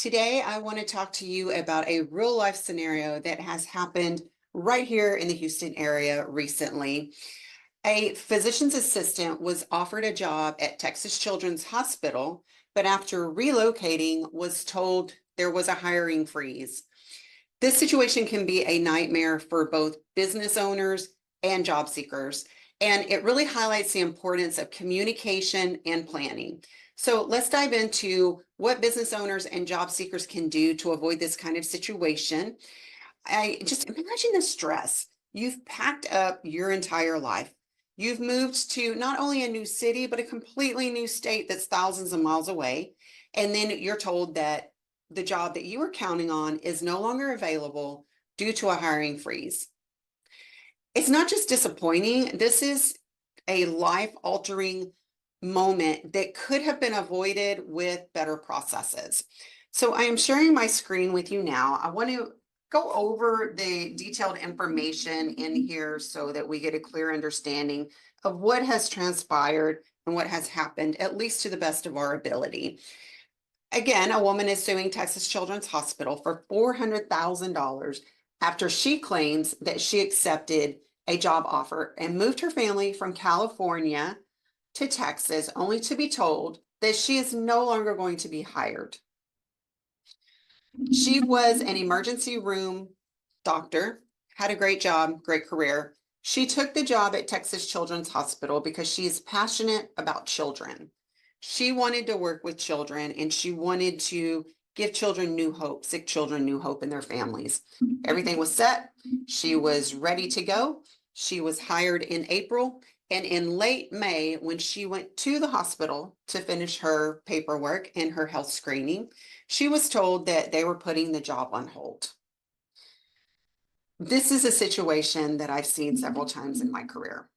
Today, I want to talk to you about a real life scenario that has happened right here in the Houston area recently. A physician's assistant was offered a job at Texas Children's Hospital, but after relocating was told there was a hiring freeze. This situation can be a nightmare for both business owners and job seekers, and it really highlights the importance of communication and planning. So let's dive into what business owners and job seekers can do to avoid this kind of situation. I just imagine the stress. You've packed up your entire life. You've moved to not only a new city, but a completely new state that's thousands of miles away. And then you're told that the job that you were counting on is no longer available due to a hiring freeze. It's not just disappointing, this is a life-altering moment that could have been avoided with better processes. So I am sharing my screen with you now. I want to go over the detailed information in here so that we get a clear understanding of what has transpired and what has happened, at least to the best of our ability. Again, a woman is suing Texas Children's Hospital for $400,000 after she claims that she accepted a job offer and moved her family from California to Texas, only to be told that she is no longer going to be hired. She was an emergency room doctor, had a great job, great career. She took the job at Texas Children's Hospital because she is passionate about children. She wanted to work with children and she wanted to give children new hope, sick children new hope in their families. Everything was set. She was ready to go. She was hired in April. And in late May, when she went to the hospital to finish her paperwork and her health screening, she was told that they were putting the job on hold. This is a situation that I've seen several times in my career.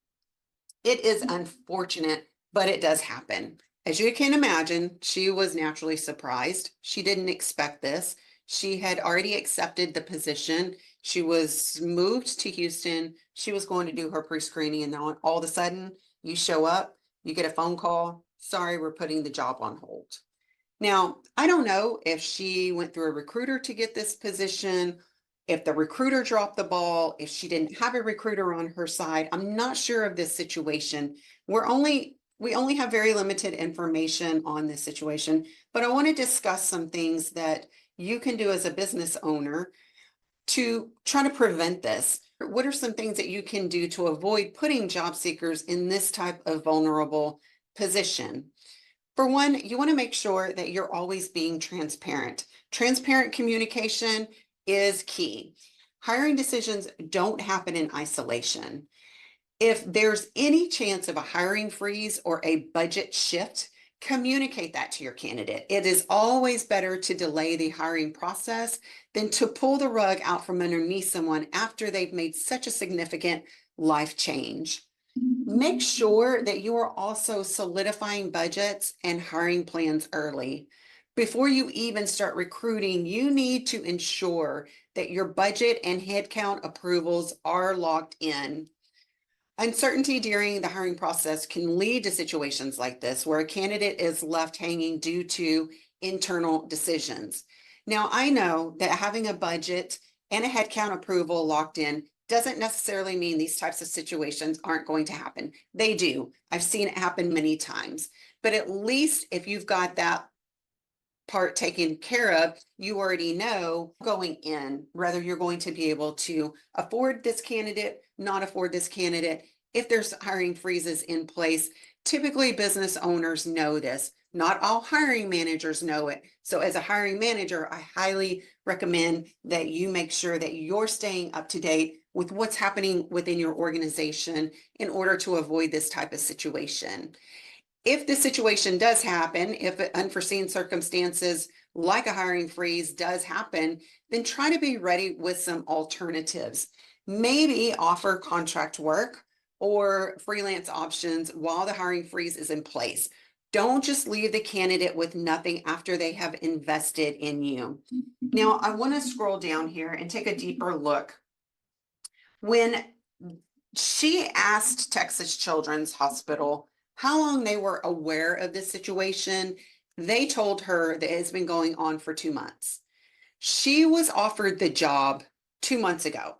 It is unfortunate, but it does happen. As you can imagine, she was naturally surprised. She didn't expect this. She had already accepted the position. She was moved to Houston. She was going to do her pre-screening, and then all of a sudden you show up, you get a phone call. Sorry, we're putting the job on hold. Now, I don't know if she went through a recruiter to get this position, if the recruiter dropped the ball, if she didn't have a recruiter on her side. I'm not sure of this situation. We only have very limited information on this situation, but I want to discuss some things that you can do as a business owner to try to prevent this. What are some things that you can do to avoid putting job seekers in this type of vulnerable position? For one, you want to make sure that you're always being transparent. Transparent communication is key. Hiring decisions don't happen in isolation. If there's any chance of a hiring freeze or a budget shift, communicate that to your candidate. It is always better to delay the hiring process than to pull the rug out from underneath someone after they've made such a significant life change. Make sure that you are also solidifying budgets and hiring plans early. Before you even start recruiting, you need to ensure that your budget and headcount approvals are locked in. Uncertainty during the hiring process can lead to situations like this, where a candidate is left hanging due to internal decisions. Now, I know that having a budget and a headcount approval locked in doesn't necessarily mean these types of situations aren't going to happen. They do. I've seen it happen many times. But at least if you've got that part taken care of, you already know going in whether you're going to be able to afford this candidate, not afford this candidate. If there's hiring freezes in place, typically business owners know this. Not all hiring managers know it. So as a hiring manager, I highly recommend that you make sure that you're staying up to date with what's happening within your organization in order to avoid this type of situation. If the situation does happen, if unforeseen circumstances like a hiring freeze does happen, then try to be ready with some alternatives. Maybe offer contract work or freelance options while the hiring freeze is in place. Don't just leave the candidate with nothing after they have invested in you. Now, I want to scroll down here and take a deeper look. When she asked Texas Children's Hospital how long they were aware of this situation, They told her that it's been going on for 2 months. She was offered the job 2 months ago.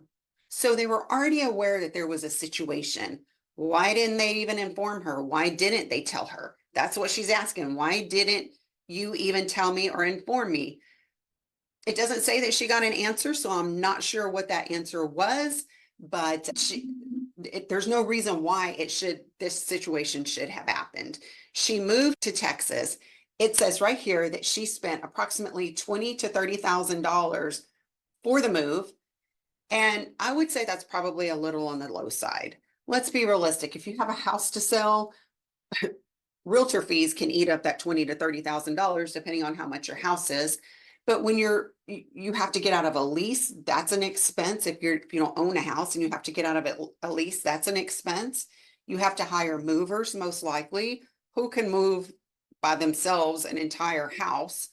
So they were already aware that there was a situation. Why didn't they even inform her? Why didn't they tell her? That's what she's asking. Why didn't you even tell me or inform me? It doesn't say that she got an answer, so I'm not sure what that answer was, but there's no reason why this situation should have happened. She moved to Texas. It says right here that she spent approximately $20,000 to $30,000 for the move. And I would say that's probably a little on the low side. Let's be realistic. If you have a house to sell, realtor fees can eat up that $20,000 to $30,000 depending on how much your house is. But when you have to get out of a lease, that's an expense. If you don't own a house and you have to get out of a lease, that's an expense. You have to hire movers, most likely, who can move by themselves an entire house.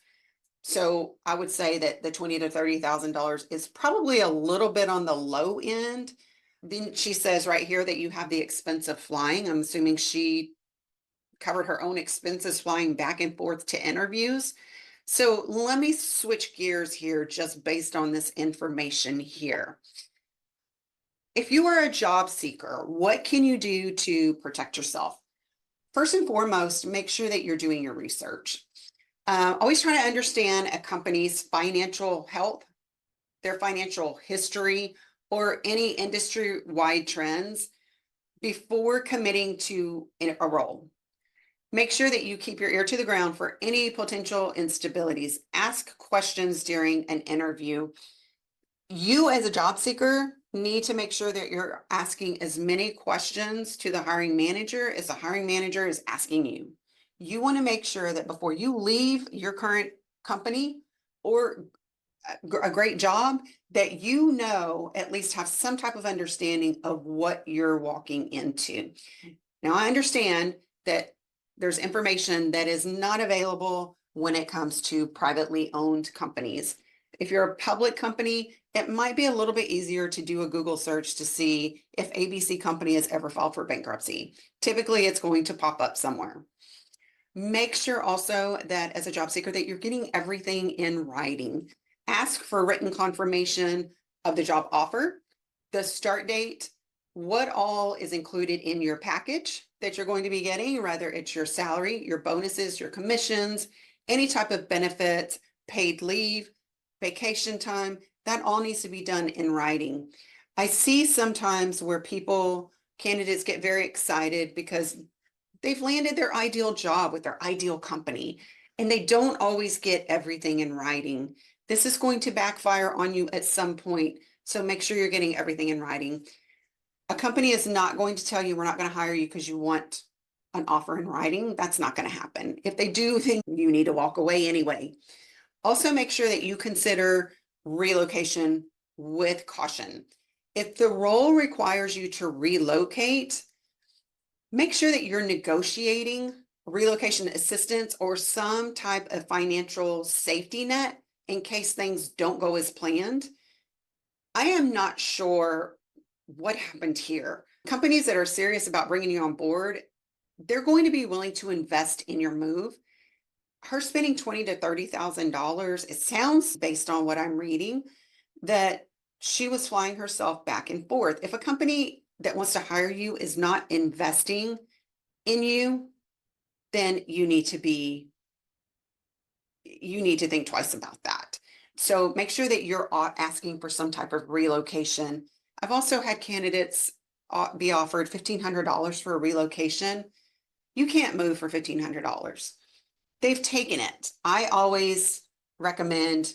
So I would say that the $20,000 to $30,000 is probably a little bit on the low end. Then she says right here that you have the expense of flying. I'm assuming she covered her own expenses flying back and forth to interviews. So let me switch gears here just based on this information here. If you are a job seeker, what can you do to protect yourself? First and foremost, make sure that you're doing your research. Always try to understand a company's financial health, their financial history, or any industry-wide trends before committing to a role. Make sure that you keep your ear to the ground for any potential instabilities. Ask questions during an interview. You as a job seeker need to make sure that you're asking as many questions to the hiring manager as the hiring manager is asking you. You want to make sure that before you leave your current company or a great job, that you know, at least have some type of understanding of what you're walking into. Now, I understand that there's information that is not available when it comes to privately owned companies. If you're a public company, it might be a little bit easier to do a Google search to see if ABC company has ever filed for bankruptcy. Typically, it's going to pop up somewhere. Make sure also that as a job seeker that you're getting everything in writing. Ask for written confirmation of the job offer, the start date, what all is included in your package that you're going to be getting, whether it's your salary, your bonuses, your commissions, any type of benefits, paid leave, vacation time, that all needs to be done in writing. I see sometimes where candidates get very excited because they've landed their ideal job with their ideal company, and they don't always get everything in writing. This is going to backfire on you at some point, so make sure you're getting everything in writing. A company is not going to tell you we're not going to hire you because you want an offer in writing. That's not going to happen. If they do, then you need to walk away anyway. Also, make sure that you consider relocation with caution. If the role requires you to relocate, make sure that you're negotiating relocation assistance or some type of financial safety net in case things don't go as planned. I am not sure what happened here. Companies that are serious about bringing you on board, they're going to be willing to invest in your move. Her spending $20,000 to $30,000, it sounds, based on what I'm reading, that she was flying herself back and forth. If a company that wants to hire you is not investing in you, then you need to think twice about that. So make sure that you're asking for some type of relocation. I've also had candidates be offered $1,500 for a relocation. You can't move for $1,500. They've taken it. I always recommend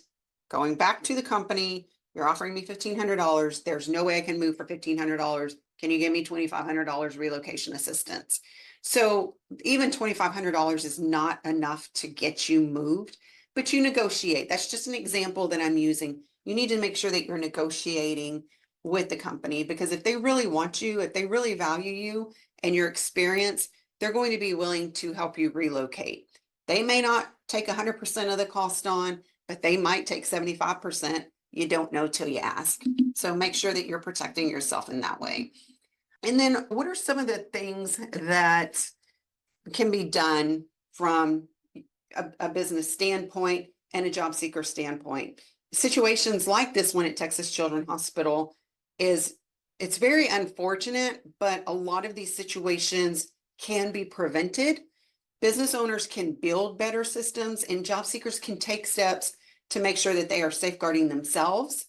going back to the company. You're offering me $1,500. There's no way I can move for $1,500. Can you give me $2,500 relocation assistance? So even $2,500 is not enough to get you moved, but you negotiate. That's just an example that I'm using. You need to make sure that you're negotiating with the company, because if they really want you, if they really value you and your experience, they're going to be willing to help you relocate. They may not take 100% of the cost on, but they might take 75%. You don't know till you ask. So make sure that you're protecting yourself in that way. And then what are some of the things that can be done from a business standpoint and a job seeker standpoint. Situations like this one at Texas Children's Hospital it's very unfortunate, but a lot of these situations can be prevented. Business owners can build better systems, and job seekers can take steps to make sure that they are safeguarding themselves.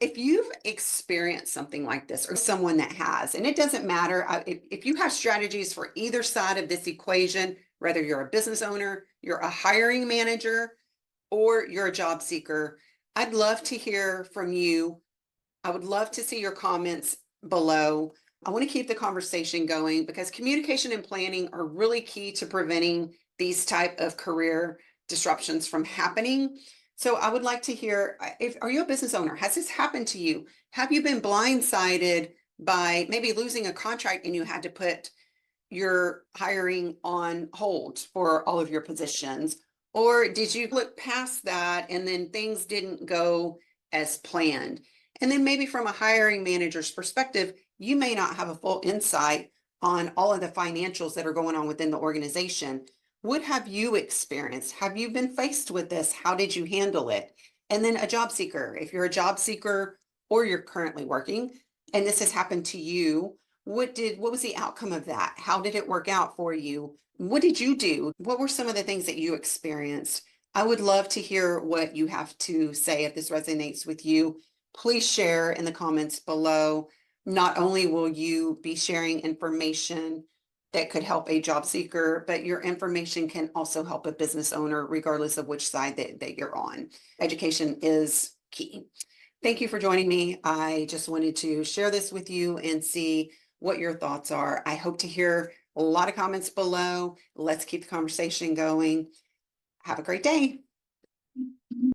If you've experienced something like this, or someone that has, and it doesn't matter, if you have strategies for either side of this equation, whether you're a business owner, you're a hiring manager, or you're a job seeker, I'd love to hear from you. I would love to see your comments below. I want to keep the conversation going because communication and planning are really key to preventing these type of career disruptions from happening. So I would like to hear, are you a business owner? Has this happened to you? Have you been blindsided by maybe losing a contract and you had to put your hiring on hold for all of your positions? Or did you look past that and then things didn't go as planned? And then maybe from a hiring manager's perspective, you may not have a full insight on all of the financials that are going on within the organization. What have you experienced? Have you been faced with this? How did you handle it? And then a job seeker, if you're a job seeker or you're currently working and this has happened to you, what was the outcome of that? How did it work out for you? What did you do? What were some of the things that you experienced? I would love to hear what you have to say if this resonates with you. Please share in the comments below. Not only will you be sharing information that could help a job seeker, but your information can also help a business owner, regardless of which side that you're on. Education is key. Thank you for joining me. I just wanted to share this with you and see what your thoughts are. I hope to hear a lot of comments below. Let's keep the conversation going. Have a great day.